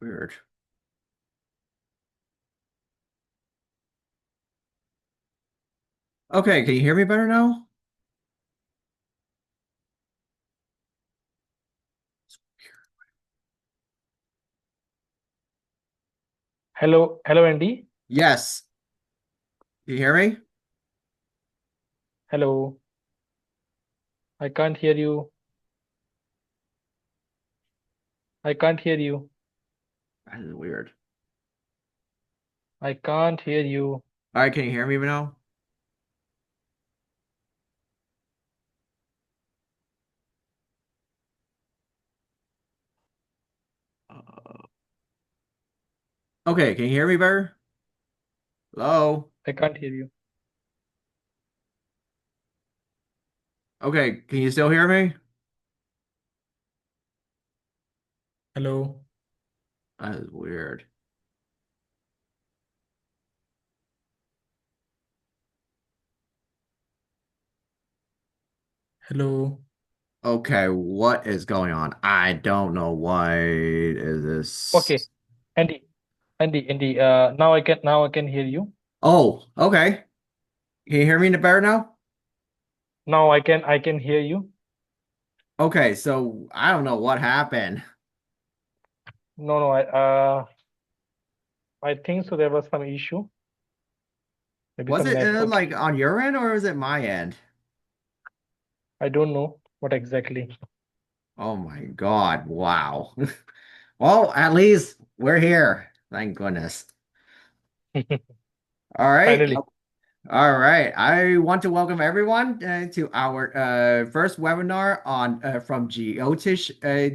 Weird. Okay, can you hear me better now? Hello, Andy. Yes. Can you hear me? Hello. I can't hear you. I can't hear you. That is weird. I can't hear you. All right, can you hear me now? Uh, okay, can you hear me better? Hello? I can't hear you. Okay, can you still hear me? Hello. That is weird. Hello. Okay, what is going on? I don't know why is Okay, this. Andy. Now I can hear you. Oh, okay. Can you hear me better now? Now I can hear you. Okay, so I don't know what happened. No, I think so there was some issue, maybe Was some it network like issue. on your end or is it my end? I don't know what exactly. Oh my God. Wow. Well, at least we're here. Thank goodness. All right. Finally. All right. I want to welcome everyone to our first webinar on from Jyotish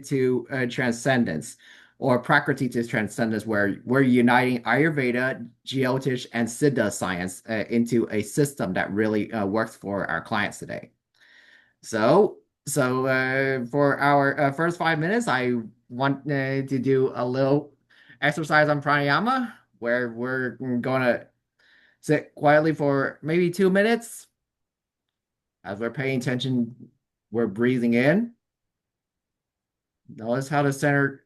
to Transcendence or Prakriti to Transcendence, where we're uniting Ayurveda, Jyotish, and Siddha science into a system that really works for our clients today. So, for our first 5 minutes, I want to do a little exercise on pranayama, where we're going to sit quietly for maybe 2 minutes as we're paying attention. We're breathing in. Notice how to center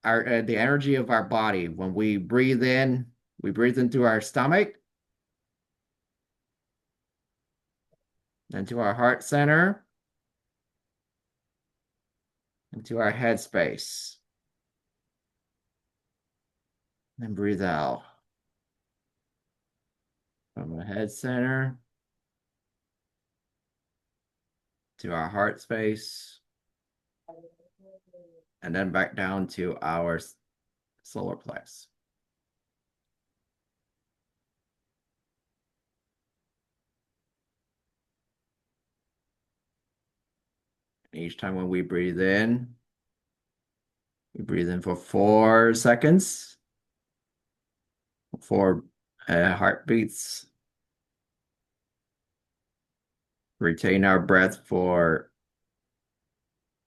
our the energy of our body. When we breathe in, we breathe into our stomach, into our heart center, into our head space, and breathe out from the head center to our heart space, and then back down to our solar plex. Each time when we breathe in for 4 seconds, four heartbeats. Retain our breath for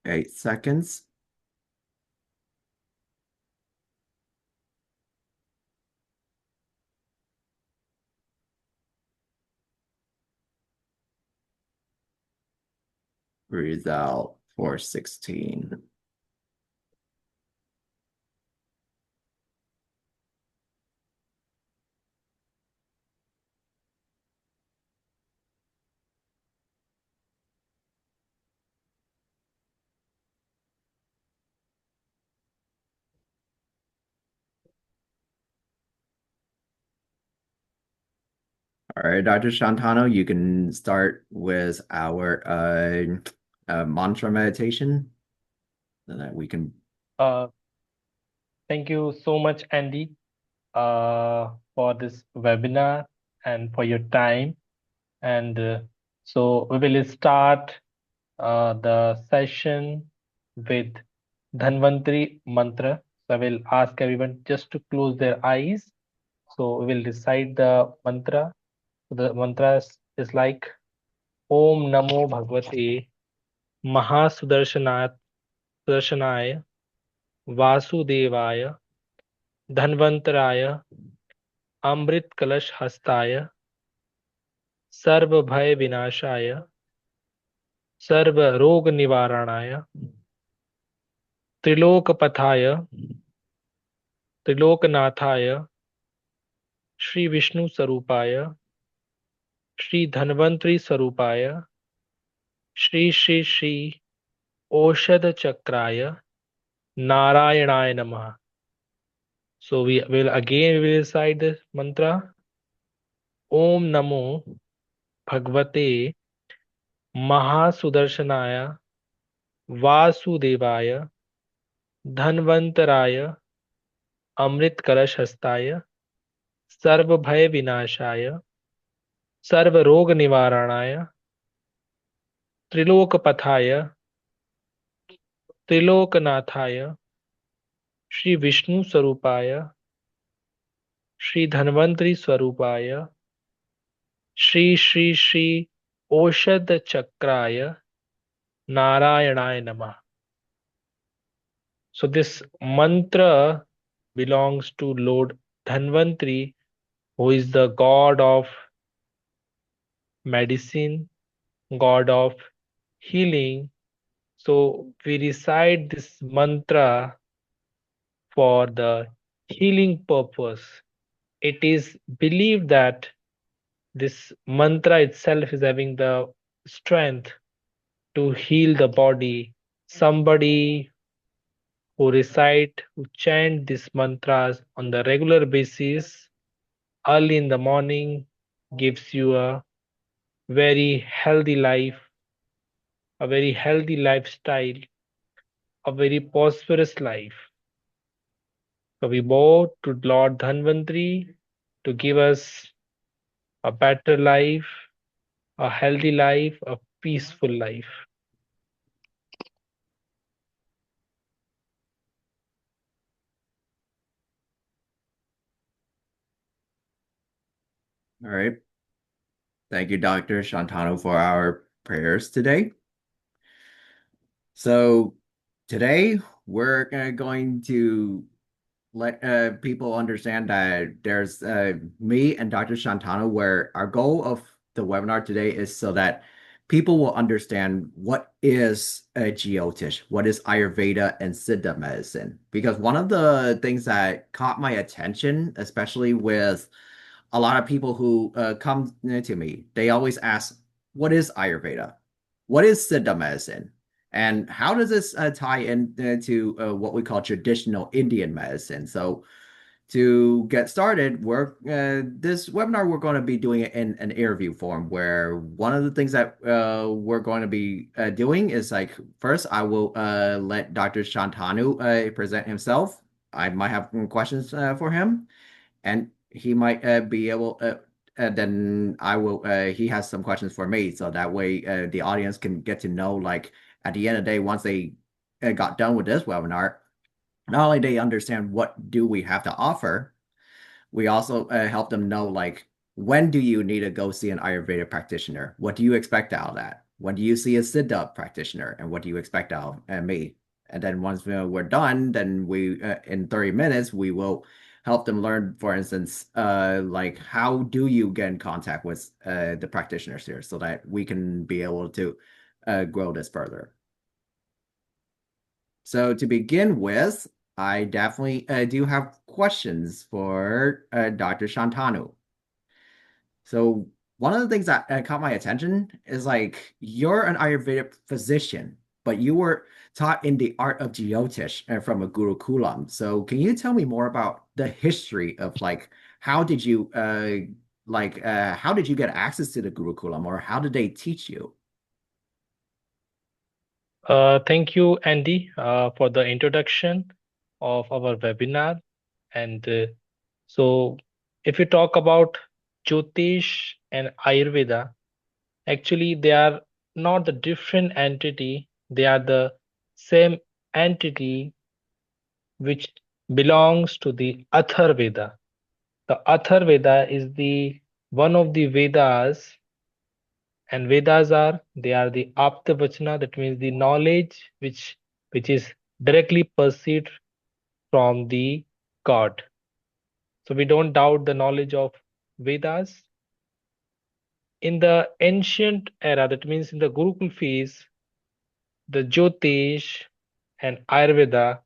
8 seconds. Breathe out for 16. All right, Dr. Shantanu, you can start with our mantra meditation so that we can. Uh, Thank you so much, Andy, for this webinar and for your time. And so we will start the session with Dhanvantri mantra. So I will ask everyone just to close their eyes. So we will recite the mantra. The mantra is like Om Namo Bhagavate Mahasudarshanaya Sudarshanaaya Vasudevaya Dhanvantaraya Amrit Kalash Hastaya Sarva Bhay Vinashaya Sarva Rog Nivaranaaya Trilok Pathaya त्रिलोकनाथाय Shri Vishnu स्वरूपाय Shri Dhanvantari स्वरूपाय Shri Shri Shri औषध चक्राय नारायणाय नमः. So we will again we will recite this mantra. Om Namo Bhagavate Mahasudarshanaya वासुदेवाय धन्वंतराय अमृत कलश हस्ताय सर्व भय विनाशाय सर्व रोग निवारणाय त्रिलोकपथाय त्रिलोकनाथाय श्री विष्णु स्वरूपाय श्री धन्वंतरि स्वरूपाय श्री श्री श्री औषध चक्राय नारायणाय नमः. So this mantra belongs to Lord Dhanvantri, who is the god of medicine, god of healing. So we recite this mantra for the healing purpose. It is believed that this mantra itself is having the strength to heal the body. Somebody who chant these mantras on the regular basis early in the morning gives you a very healthy life, a very healthy lifestyle, a very prosperous life. So we bow to Lord Dhanvantri to give us a better life, a healthy life, a peaceful life. All right. Thank you, Dr. Shantanu, for our prayers today. So today we're going to let people understand that there's me and Dr. Shantanu, where our goal of the webinar today is so that people will understand what is Jyotish, what is Ayurveda and Siddha medicine. Because one of the things that caught my attention, especially with a lot of people who come to me, they always ask, what is Ayurveda? What is Siddha medicine? And how does this tie into what we call traditional Indian medicine? So to get started, this webinar, we're going to be doing it in an interview form where one of the things that we're going to be doing is like, first, I will let Dr. Shantanu present himself. I might have some questions for him, and he might be able then I will he has some questions for me, so that way the audience can get to know, like, at the end of the day, once they got done with this webinar, not only they understand what do we have to offer, we also help them know, like, when do you need to go see an Ayurveda practitioner? What do you expect out of that? When do you see a Siddha practitioner? And what do you expect out of me? And then once we're done, then we in 30 minutes, we will help them learn, for instance, like, how do you get in contact with the practitioners here so that we can be able to grow this further. So to begin with, I definitely do have questions for Dr. Shantanu. So one of the things that caught my attention is, like, you're an Ayurvedic physician, but you were taught in the art of Jyotish from a Gurukulam. So can you tell me more about the history of, like, how did you how did you get access to the Gurukulam, or how did they teach you? Thank you, Andy, for the introduction of our webinar. And so, if you talk about Jyotish and Ayurveda, actually, they are not the different entity, they are the same entity which belongs to the Atharveda. The Atharveda is the one of the Vedas, and Vedas are they are the Aptavachana, that means the knowledge which is directly perceived from the God. So we don't doubt the knowledge of Vedas. In the ancient era, that means in the Gurukul phase, the Jyotish and Ayurveda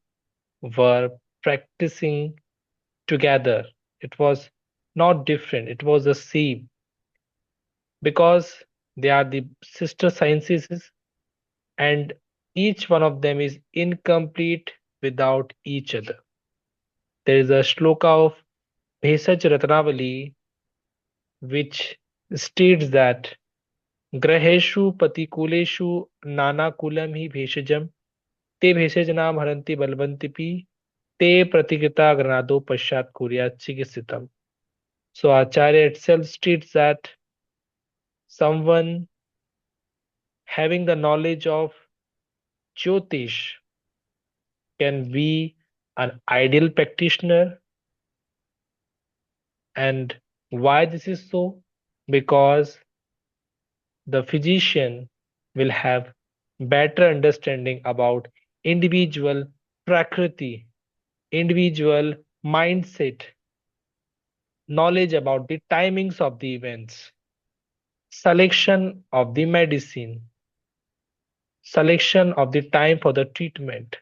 were practicing together. It was not different, it was the same because they are the sister sciences and each one of them is incomplete without each other. There is a shloka of Bhesaj Ratnavali which states that Graheshu Patikuleshu Nanakulam hi Bheshajam te Bheshajnam Haranti Balvantipi te Pratikita Granado Pashat Kurya Chikisitam. So Acharya itself states that someone having the knowledge of Jyotish can be an ideal practitioner. And why this is so? Because the physician will have better understanding about individual prakriti, individual mindset, knowledge about the timings of the events, selection of the medicine, selection of the time for the treatment.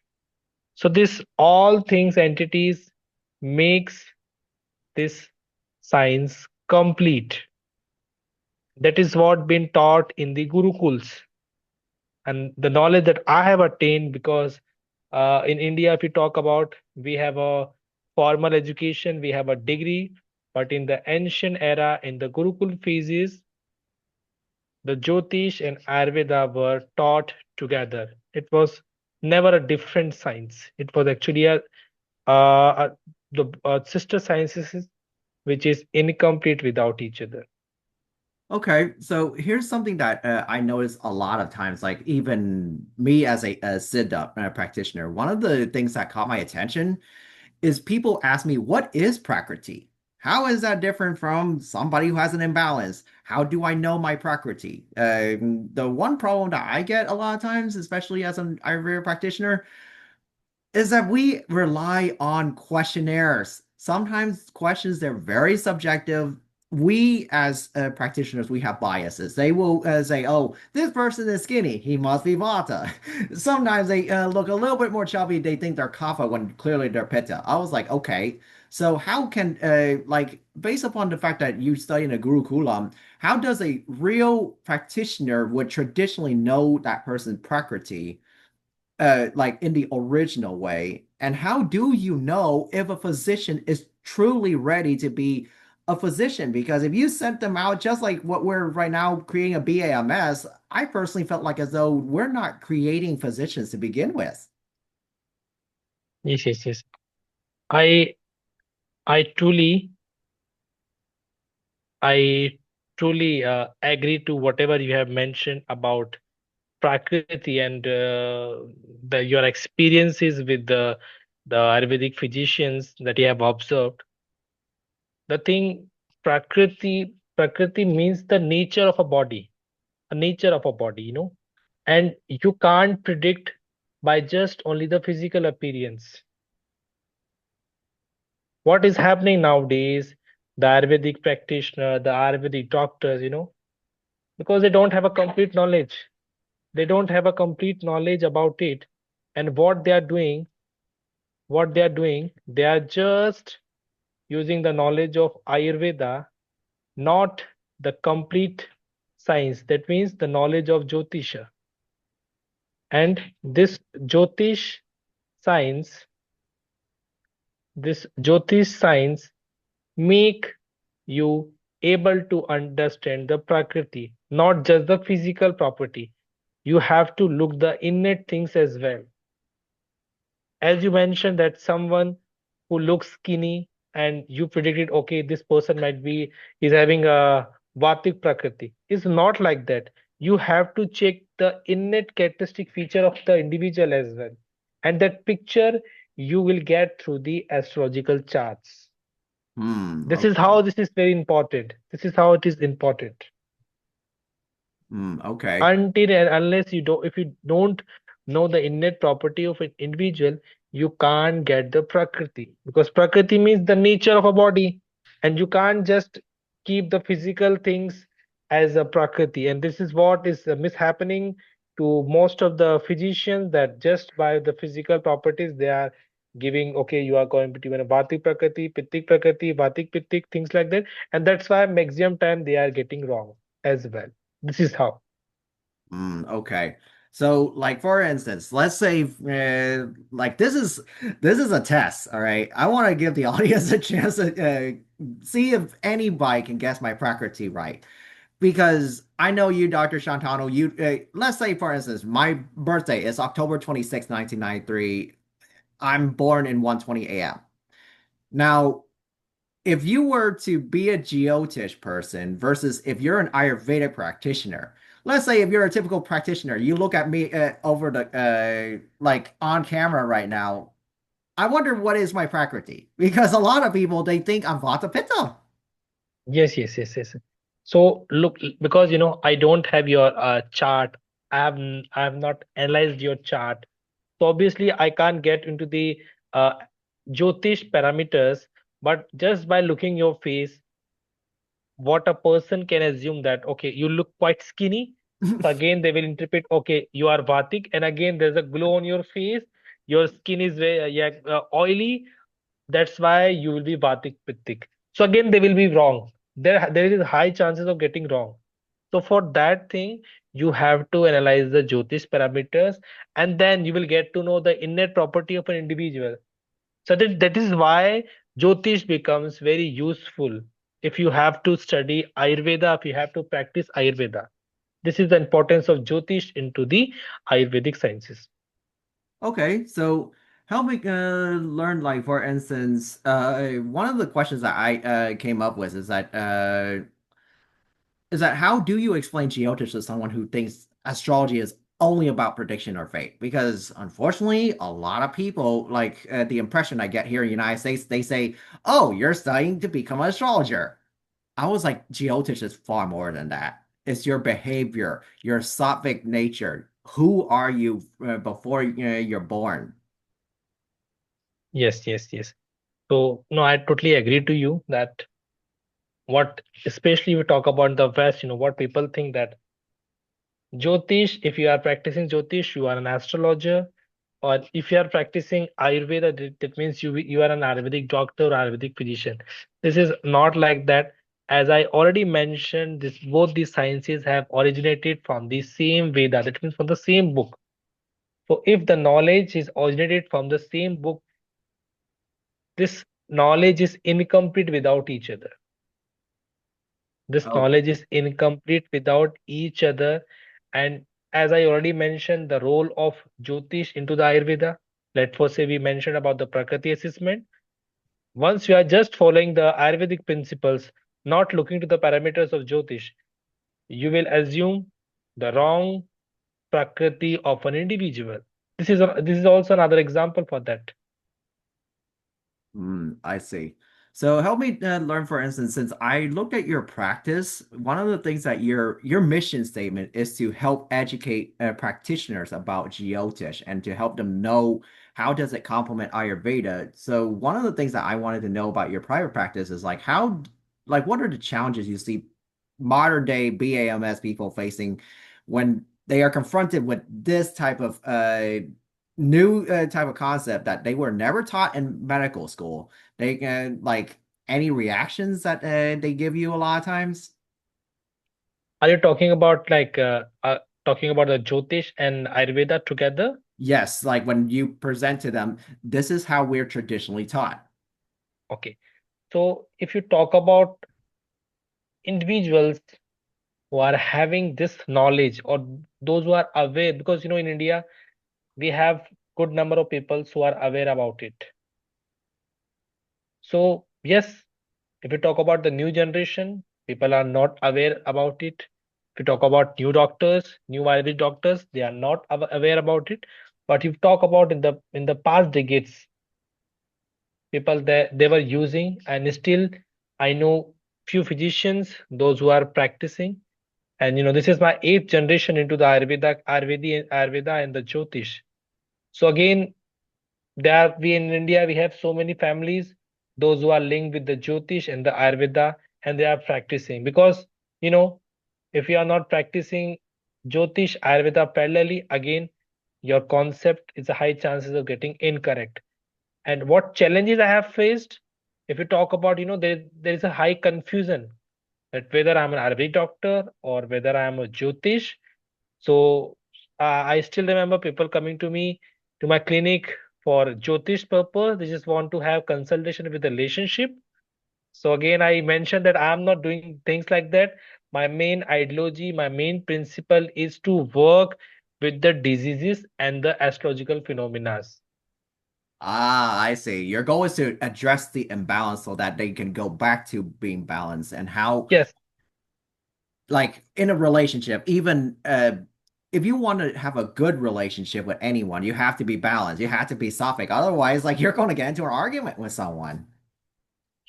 So this all things entities makes this science complete. That is what been taught in the gurukuls and the knowledge that I have attained because in India, if we talk about, we have a formal education, we have a degree, but in the ancient era, in the Gurukul phases, the Jyotish and Ayurveda were taught together. It was never a different science. It was actually the sister sciences which is incomplete without each other. Okay, so here's something that I notice a lot of times, like even me as a Siddha practitioner, one of the things that caught my attention is people ask me, what is Prakriti? How is that different from somebody who has an imbalance? How do I know my Prakriti? The one problem that I get a lot of times, especially as an Ayurveda practitioner, is that we rely on questionnaires. Sometimes questions they're very subjective. We as practitioners, we have biases. They will say, "Oh, this person is skinny. He must be Vata." Sometimes they look a little bit more chubby. They think they're Kapha when clearly they're Pitta. I was like, okay, so how can like based upon the fact that you study in a Gurukulam, how does a real practitioner would traditionally know that person's Prakriti? Like in the original way? And how do you know if a physician is truly ready to be a physician? Because if you sent them out just like what we're right now creating a BAMS, I personally felt like as though we're not creating physicians to begin with. Yes, yes, yes. I I truly I truly agree to whatever you have mentioned about Prakriti and your experiences with the Ayurvedic physicians that you have observed. The thing Prakriti means the nature of a body, a nature of a body, and you can't predict by just only the physical appearance. What is happening nowadays, the Ayurvedic practitioner, the Ayurvedic doctors, because they don't have a complete knowledge. They don't have a complete knowledge about it. And what they are doing, they are just using the knowledge of Ayurveda, not the complete science. That means the knowledge of Jyotisha. And this Jyotish science, this Jyotish science make you able to understand the Prakriti, not just the physical property. You have to look the innate things as well. As you mentioned that someone who looks skinny and you predicted, okay, this person might be is having a Vatik Prakriti. It's not like that. You have to check the innate characteristic feature of the individual as well. And that picture you will get through the astrological charts. This is Okay. how this is very important. This is how it is important. Okay. Until and unless if you don't know the innate property of an individual, you can't get the prakriti, because prakriti means the nature of a body, and you can't just keep the physical things as a prakriti. And this is what is mishappening to most of the physicians, that just by the physical properties they are giving, okay, you are going to even a Vatik Prakriti, Pittik Prakriti, Vatik Pittik, things like that. And that's why maximum time they are getting wrong as well. This is how. Okay. So, like for instance, let's say like this is a test, all right? I want to give the audience a chance to see if anybody can guess my Prakriti right. Because I know you, Dr. Shantanu, you let's say for instance, my birthday is October 26th, 1993. I'm born in 1:20 a.m. Now, if you were to be a Jyotish person versus if you're an Ayurvedic practitioner, let's say if you're a typical practitioner, you look at me over the like on camera right now. I wonder what is my Prakriti because a lot of people they think I'm Vata Pitta. Yes, yes, yes, yes. So look, because I don't have your chart. I have not analyzed your chart. So obviously I can't get into the uh, Jyotish parameters, but just by looking your face, what a person can assume that, okay, you look quite skinny. So again, they will interpret, okay, you are Vatik, and again, there's a glow on your face. Your skin is very yeah, oily. That's why you will be Vatik Pittik. So again, they will be wrong. There is high chances of getting wrong. So for that thing, you have to analyze the Jyotish parameters, and then you will get to know the innate property of an individual. So that is why Jyotish becomes very useful if you have to study Ayurveda, if you have to practice Ayurveda. This is the importance of Jyotish into the Ayurvedic sciences. Okay, so help me learn, like for instance, one of the questions that I came up with is that how do you explain Jyotish to someone who thinks astrology is only about prediction or fate? Because unfortunately, a lot of people, like the impression I get here in the United States, they say, "Oh, you're studying to become an astrologer." I was like, Jyotish is far more than that. It's your behavior, your sattvic nature. Who are you before you're born? Yes, yes, yes. So no, I totally agree to you that what especially we talk about the West, what people think that Jyotish, if you are practicing Jyotish, you are an astrologer, or if you are practicing Ayurveda, that means you are an Ayurvedic doctor or Ayurvedic physician. This is not like that. As I already mentioned, this both these sciences have originated from the same Veda, that means from the same book. So if the knowledge is originated from the same book, this knowledge is incomplete without each other. This Oh, knowledge is incomplete without each other. And as I already mentioned, the role of Jyotish into the Ayurveda, let's say we mentioned about the Prakriti assessment. Once you are just following the Ayurvedic principles, not looking to the parameters of Jyotish, you will assume the wrong Prakriti of an individual. This is also another example for that. I see. So help me learn, for instance, since I looked at your practice, one of the things that your mission statement is to help educate practitioners about Jyotish and to help them know how does it complement Ayurveda. So one of the things that I wanted to know about your private practice is like like what are the challenges you see modern day BAMS people facing when they are confronted with this type of new type of concept that they were never taught in medical school. They like any reactions that they give you a lot of times. Are you talking about talking about the Jyotish and Ayurveda together? Yes, like when you present to them, this is how we're traditionally taught. Okay. So if you talk about individuals who are having this knowledge or those who are aware, because in India we have good number of people who are aware about it. So yes, if you talk about the new generation, people are not aware about it. If you talk about new doctors, new Ayurvedic doctors, they are not aware about it. But if you talk about in the past decades, people that they were using, and still I know few physicians, those who are practicing. And this is my eighth generation into the Ayurveda and the Jyotish. So again, we in India, we have so many families, those who are linked with the Jyotish and the Ayurveda, and they are practicing. Because, you know, if you are not practicing Jyotish, Ayurveda parallelly, again, your concept is a high chances of getting incorrect. And what challenges I have faced, if you talk about, there is a high confusion that whether I'm an Ayurvedic doctor or whether I'm a Jyotish. So I still remember people coming to me to my clinic for Jyotish purpose. They just want to have consultation with the relationship. So again, I mentioned that I'm not doing things like that. My main ideology, my main principle is to work with the diseases and the astrological phenomena. Ah, I see. Your goal is to address the imbalance so that they can go back to being balanced and how, Yes, like in a relationship, even if you want to have a good relationship with anyone, you have to be balanced. You have to be sophic. Otherwise, like you're going to get into an argument with someone.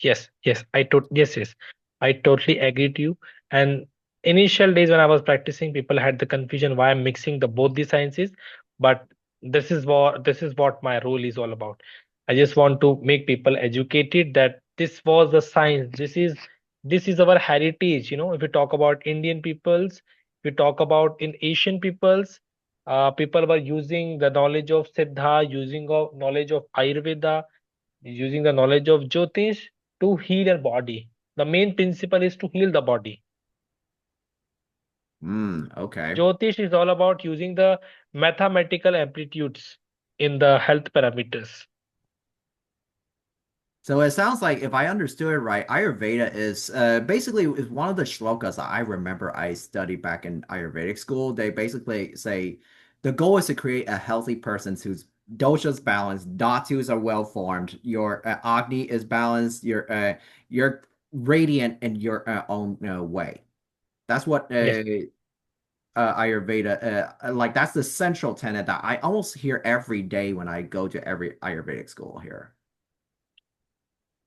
yes, I totally agree to you. And initial days when I was practicing, people had the confusion why I'm mixing the both the sciences. But this is what my role is all about. I just want to make people educated that this was the science. This is our heritage. If you talk about Indian peoples, if you talk about in Asian peoples, people were using the knowledge of Siddha, using of knowledge of Ayurveda, using the knowledge of Jyotish to heal your body. The main principle is to heal the body. Okay. Jyotish is all about using the mathematical amplitudes in the health parameters. So it sounds like if I understood it right, Ayurveda is basically is one of the shlokas that I remember I studied back in Ayurvedic school. They basically say the goal is to create a healthy person whose dosha's balanced, dhatus are well formed, your agni is balanced, you're radiant in your own way. That's what Yes, Ayurveda like. That's the central tenet that I almost hear every day when I go to every Ayurvedic school here.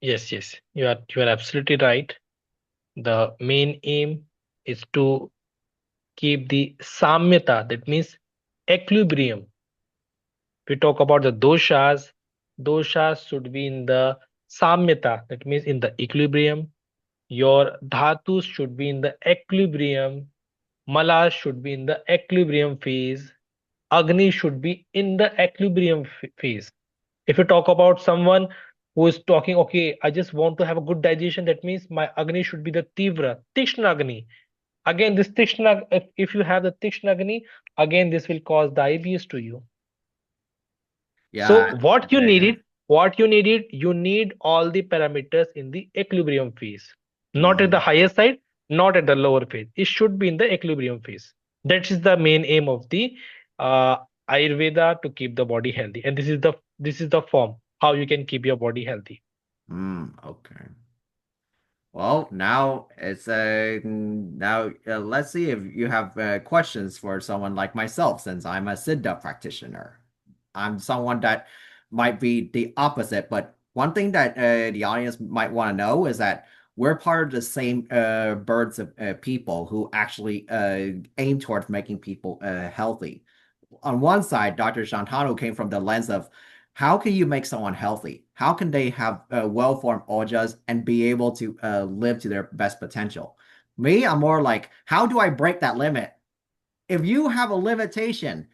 yes. You are absolutely right. The main aim is to keep the samyata, that means equilibrium. We talk about the doshas should be in the samyata, that means in the equilibrium. Your dhatus should be in the equilibrium. Malas should be in the equilibrium phase. Agni should be in the equilibrium phase. If you talk about someone who is talking, okay, I just want to have a good digestion, that means my Agni should be the Tivra, Tikshna Agni. Again, this Tikshna, if you have the Tikshna Agni, again, this will cause diabetes to you. Yeah. So you need all the parameters in the equilibrium phase, not at the Mhm. higher side, not at the lower phase. It should be in the equilibrium phase. That is the main aim of the uh, Ayurveda to keep the body healthy, and this is the form how you can keep your body healthy. Okay. Well, now it's now let's see if you have questions for someone like myself, since I'm a Siddha practitioner. I'm someone that might be the opposite, but one thing that the audience might want to know is that we're part of the same birds of people who actually aim towards making people healthy. On one side, Dr. Shantanu came from the lens of how can you make someone healthy? How can they have well-formed ojas and be able to live to their best potential? Me, I'm more like, how do I break that limit? If you have a limitation,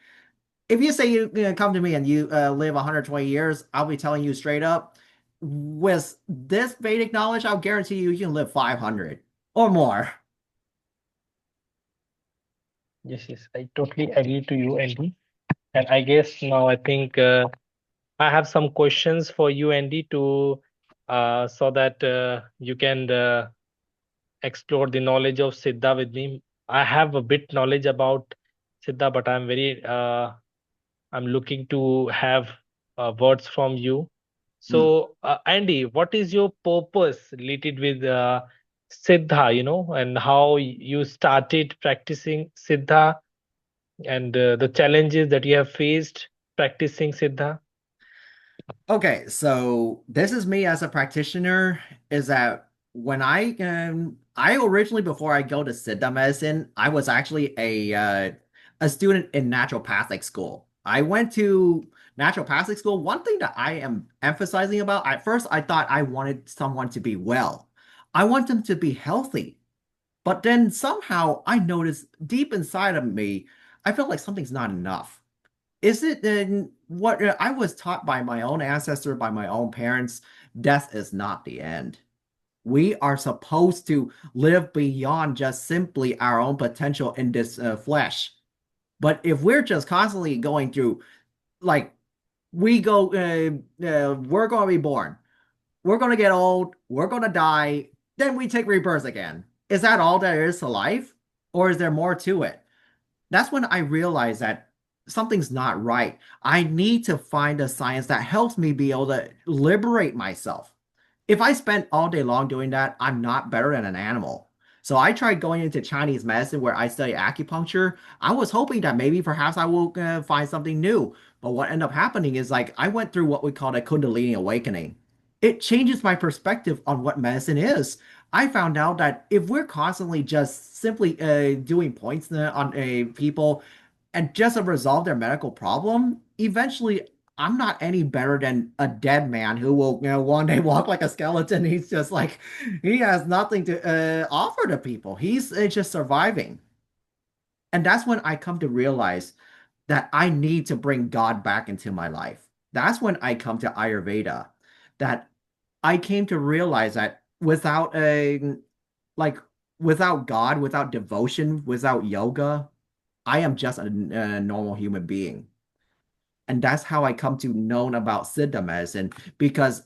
if you say you come to me and you live 120 years, I'll be telling you straight up, with this Vedic knowledge, I'll guarantee you can live 500 or more. Yes, I totally agree to you, Andy. And I guess now I think I have some questions for you, Andy, to so that you can explore the knowledge of Siddha with me. I have a bit knowledge about Siddha, but I'm looking to have words from you. Hmm. So, Andy, what is your purpose related with Siddha, and how you started practicing Siddha and the challenges that you have faced practicing Siddha? Okay, so this is me as a practitioner, is that when I originally, before I go to Siddha medicine, I was actually a student in naturopathic school. I went to naturopathic school. One thing that I am emphasizing about, at first I thought I wanted someone to be well. I want them to be healthy. But then somehow I noticed deep inside of me, I felt like something's not enough. Is it then what I was taught by my own ancestor, by my own parents? Death is not the end. We are supposed to live beyond just simply our own potential in this flesh. But if we're just constantly going through, like, we're going to be born, we're going to get old, we're going to die, then we take rebirth again. Is that all there is to life? Or is there more to it? That's when I realized that something's not right. I need to find a science that helps me be able to liberate myself. If I spend all day long doing that, I'm not better than an animal. So I tried going into Chinese medicine where I study acupuncture. I was hoping that maybe perhaps I will find something new. But what ended up happening is like I went through what we call a Kundalini awakening. It changes my perspective on what medicine is. I found out that if we're constantly just simply doing points on people and just to resolve their medical problem, eventually I'm not any better than a dead man who will, one day walk like a skeleton. He's just like, he has nothing to offer to people. He's just surviving. And that's when I come to realize that I need to bring God back into my life. That's when I come to Ayurveda, that I came to realize that like, without God, without devotion, without yoga, I am just a normal human being. And that's how I come to know about Siddha medicine because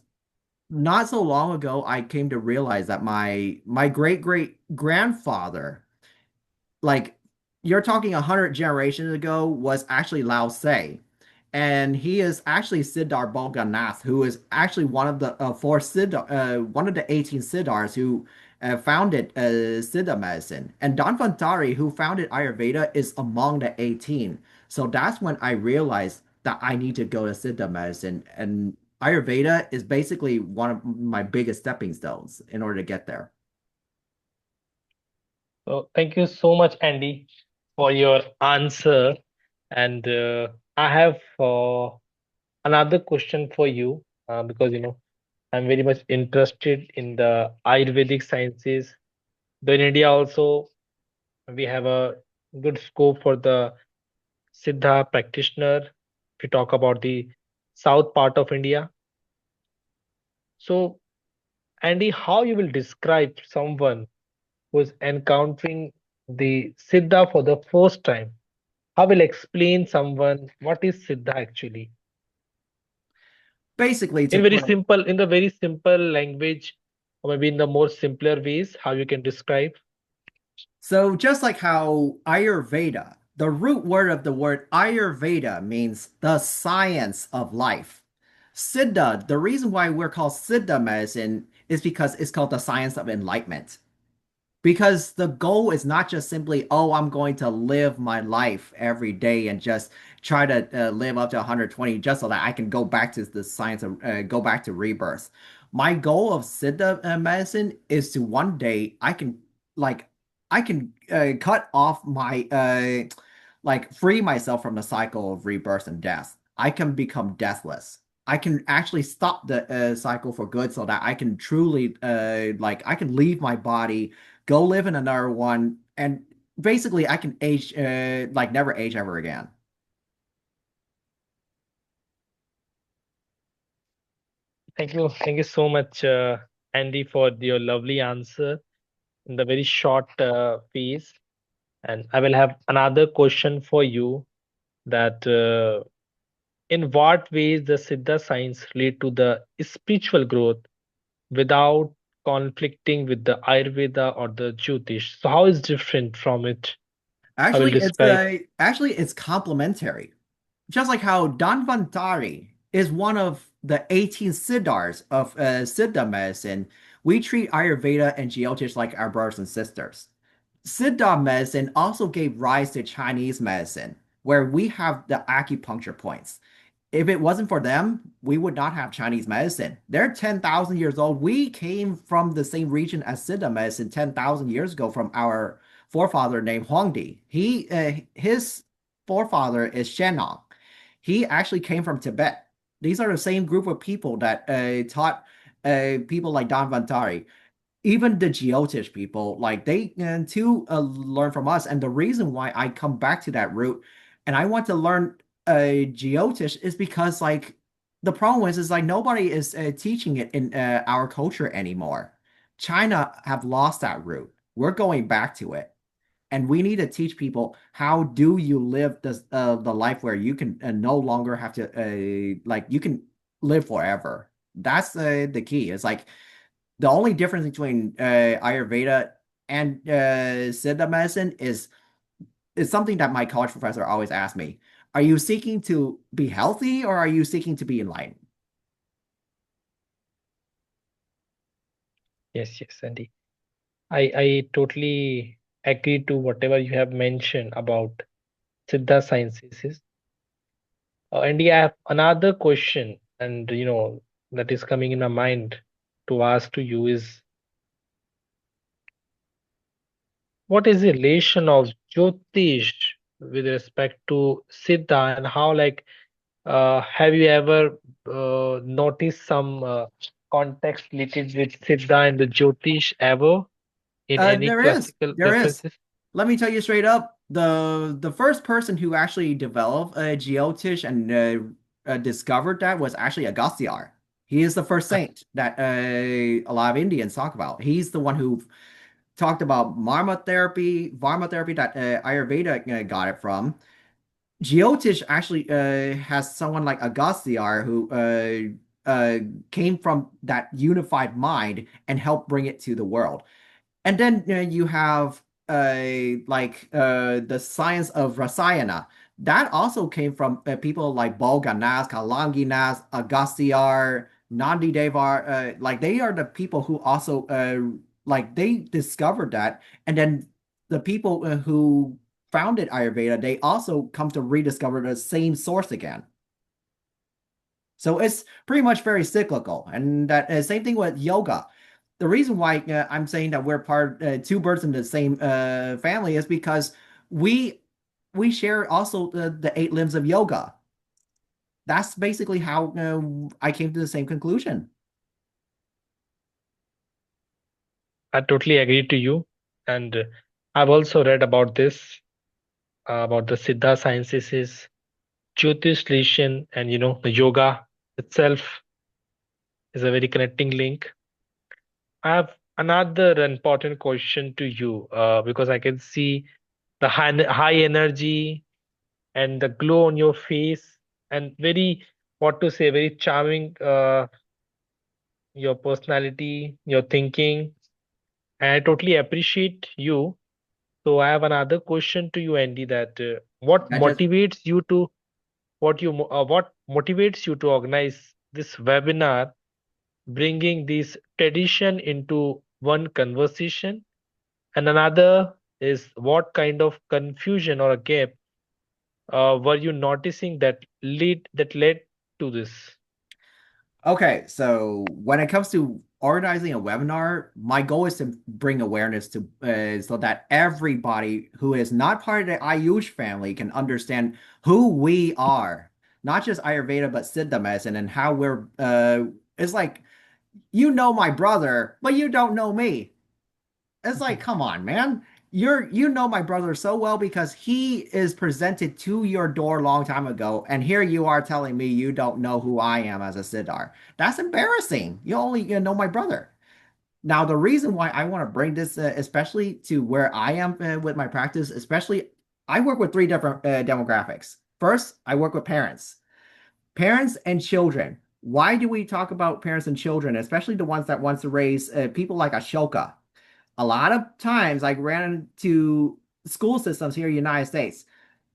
not so long ago I came to realize that my great great grandfather, like you're talking 100 generations ago, was actually Lao Tse. And he is actually Siddhar Bhoganath, who is actually one of the four Siddhar, one of the 18 Siddhars who founded Siddha medicine. And Dhanvantari, who founded Ayurveda, is among the 18. So that's when I realized that I need to go to Siddha medicine. And Ayurveda is basically one of my biggest stepping stones in order to get there. So thank you so much, Andy, for your answer. And I have another question for you because I'm very much interested in the Ayurvedic sciences. Though in India also we have a good scope for the Siddha practitioner. If we talk about the south part of India, so Andy, how you will describe someone who is encountering the Siddha for the first time? How will explain someone what is Siddha actually? Basically, to In very put it, simple, in the very simple language, or maybe in the more simpler ways, how you can describe. so just like how Ayurveda, the root word of the word Ayurveda means the science of life. Siddha, the reason why we're called Siddha medicine is because it's called the science of enlightenment. Because the goal is not just simply, oh, I'm going to live my life every day and just try to live up to 120 just so that I can go back to the science of go back to rebirth. My goal of Siddha medicine is to one day like I can cut off my like free myself from the cycle of rebirth and death. I can become deathless. I can actually stop the cycle for good so that I can truly like I can leave my body, go live in another one, and basically I can age like never age ever again. Thank you so much, Andy, for your lovely answer in the very short piece. And I will have another question for you that in what ways the Siddha science lead to the spiritual growth without conflicting with the Ayurveda or the Jyotish? So how is different from it? I will describe. Actually it's complementary. Just like how Dhanvantari is one of the 18 Siddhars of Siddha medicine, we treat Ayurveda and Jyotish like our brothers and sisters. Siddha medicine also gave rise to Chinese medicine, where we have the acupuncture points. If it wasn't for them, we would not have Chinese medicine. They're 10,000 years old. We came from the same region as Siddha medicine 10,000 years ago from our forefather named Huangdi. His forefather is Shennong. He actually came from Tibet. These are the same group of people that taught people like Dhanvantari. Even the Jyotish people, like they too learn from us. And the reason why I come back to that root and I want to learn Jyotish is because like the problem is like nobody is teaching it in our culture anymore. China have lost that root. We're going back to it, and we need to teach people how do you live the life where you can no longer have to like you can live forever. That's the key. It's like the only difference between Ayurveda and Siddha medicine is something that my college professor always asked me. Are you seeking to be healthy or are you seeking to be enlightened? Yes, yes, Andy. I totally agree to whatever you have mentioned about Siddha Sciences. Andy, I have another question, and that is coming in my mind to ask to you is what is the relation of Jyotish with respect to Siddha, and how have you ever noticed some context related with Siddha and the Jyotish ever in any There is. classical There is. references? Let me tell you straight up, the first person who actually developed Jyotish and discovered that was actually Agastya. He is the first saint that a lot of Indians talk about. He's the one who talked about Varma therapy that Ayurveda got it from. Jyotish actually has someone like Agastya who came from that unified mind and helped bring it to the world. And then you have the science of Rasayana. That also came from people like Bolganas, Kalanginas, Agassiar, Nandi Devar. Like they are the people who also like they discovered that. And then the people who founded Ayurveda, they also come to rediscover the same source again. So it's pretty much very cyclical. And that same thing with yoga. The reason why I'm saying that we're part two birds in the same family is because we we share also the eight limbs of yoga. That's basically how I came to the same conclusion. I totally agree to you, and I've also read about this about the Siddha sciences is Jyotish relation, and the yoga itself is a very connecting link. I have another important question to you because I can see the high energy and the glow on your face and very what to say very charming your personality, your thinking, and I totally appreciate you. So I have another question to you, Andy, that I just what motivates you to organize this webinar, bringing this tradition into one conversation, and another is what kind of confusion or a gap were you noticing that led to this? Okay, so when it comes to organizing a webinar, my goal is to bring awareness to so that everybody who is not part of the Ayush family can understand who we are, not just Ayurveda but Siddha medicine and how we're. It's like you know my brother, but you don't know me. It's like, come on, man. You know my brother so well because he is presented to your door a long time ago, and here you are telling me you don't know who I am as a Siddhar. That's embarrassing. You only know my brother. Now, the reason why I want to bring this, especially to where I am with my practice, especially I work with three different demographics. First, I work with parents and children. Why do we talk about parents and children, especially the ones that wants to raise people like Ashoka? A lot of times I ran into school systems here in the United States.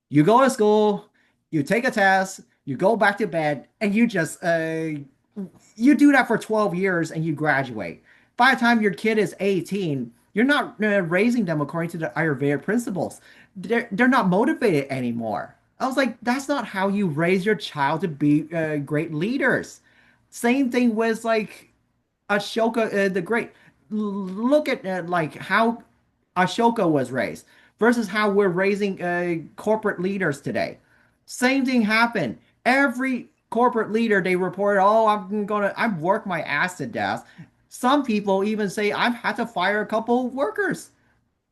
You go to school, you take a test, you go back to bed, and you just you do that for 12 years and you graduate. By the time your kid is 18, you're not raising them according to the Ayurvedic principles. They're not motivated anymore. I was like, that's not how you raise your child to be great leaders. Same thing with like Ashoka the Great. Look at like how Ashoka was raised versus how we're raising corporate leaders today. Same thing happened. Every corporate leader they report, oh, I've worked my ass to death. Some people even say I've had to fire a couple of workers.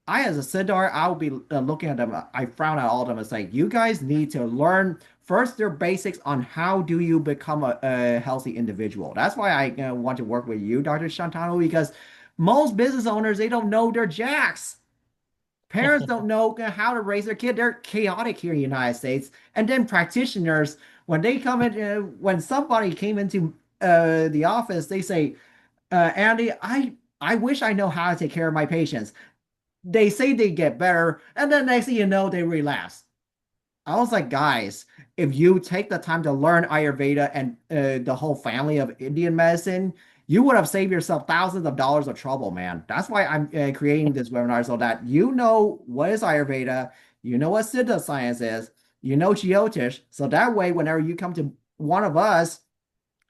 I as a Siddhar, I'll be looking at them. I frown at all of them and say, you guys need to learn first their basics on how do you become a healthy individual. That's why I want to work with you, Dr. Shantanu, because most business owners, they don't know their jacks. Parents don't know how to raise their kid. They're chaotic here in the United States. And then practitioners, when they come in, when somebody came into the office, they say, Andy, I wish I know how to take care of my patients. They say they get better, and then next thing you know, they relapse. I was like, guys, if you take the time to learn Ayurveda and the whole family of Indian medicine, you would have saved yourself thousands of dollars of trouble, man. That's why I'm creating this webinar so that you know what is Ayurveda, you know what Siddha Science is, you know Jyotish, so that way, whenever you come to one of us,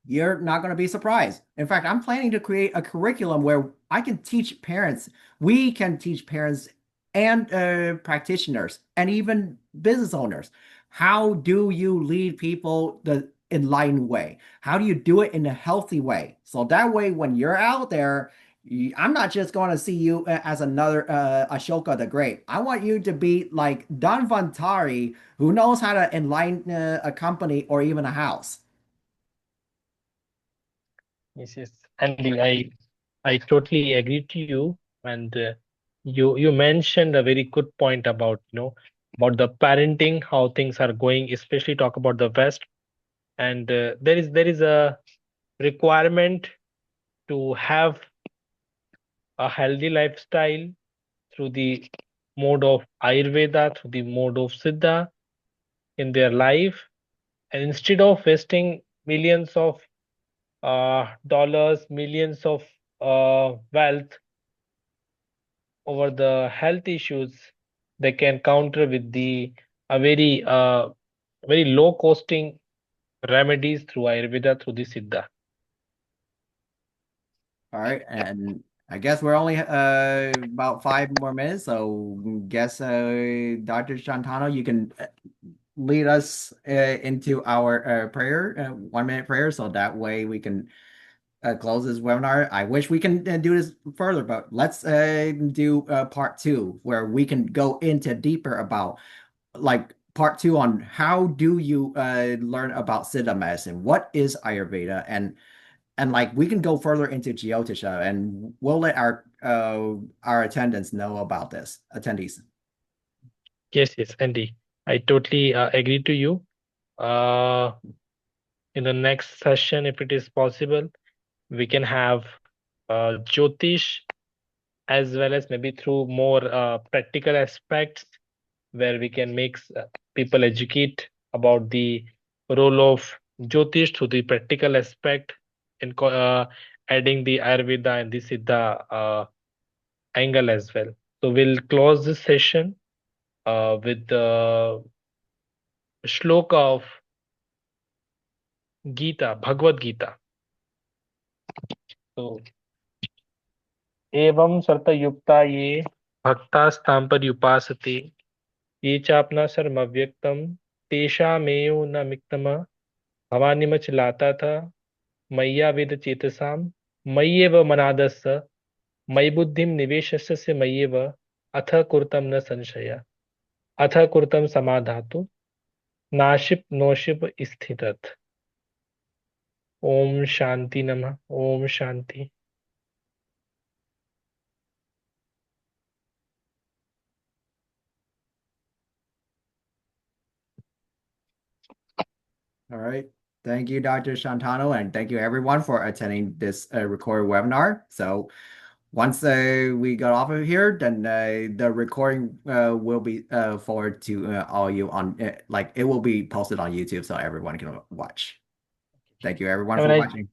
you're not going to be surprised. In fact, I'm planning to create a curriculum where I can teach parents, we can teach parents and practitioners and even business owners. How do you lead people the enlightened way? How do you do it in a healthy way? So that way, when you're out there, I'm not just going to see you as another Ashoka the Great. I want you to be like Don Vantari, who knows how to enlighten a company or even a house. Yes, yes. Andy, I totally agree to you. And you mentioned a very good point about, about the parenting, how things are going, especially talk about the West. And there is a requirement to have a healthy lifestyle through the mode of Ayurveda, through the mode of Siddha in their life. And instead of wasting millions of dollars, millions of wealth over the health issues, they can counter with the a very low costing remedies through Ayurveda, through the Siddha. All right, and I guess we're only about 5 more minutes, so guess Dr. Shantano, you can lead us into our prayer, 1 minute prayer, so that way we can close this webinar. I wish we can do this further, but let's do part two, where we can go into deeper about like part two on how do you learn about Siddha medicine? What is Ayurveda? And like we can go further into Jyotisha, and we'll let our attendants know about this, attendees. Yes, yes, Andy. I totally agree to you. Uh, in the next session, if it is possible, we can have Jyotish as well as maybe through more practical aspects where we can make people educate about the role of Jyotish through the practical aspect in adding the Ayurveda and the Siddha angle as well. So we'll close this session with the shloka of Gita, Bhagavad Gita. So एवं सर्तयुक्ता ये भक्तास्तां पर्युपासते ये चापना सर्वव्यक्तम तेषामेव न मिक्तम भवानिमच था मय्या वेद चेतसाम मय्येव मनादस्य मयि बुद्धिम निवेशस्य से मय्येव अथ कुरुतं न संशय अथ कुरुतं समाधातु नाशिप नोशिप स्थितत् ओम शांति नमः Om Shanti All right. Thank you, Dr. Shantano, and thank you everyone for attending this recorded webinar. So once we got off of here, then the recording will be forwarded to all you on like it will be posted on YouTube so everyone can watch. Thank you everyone have a for nice watching.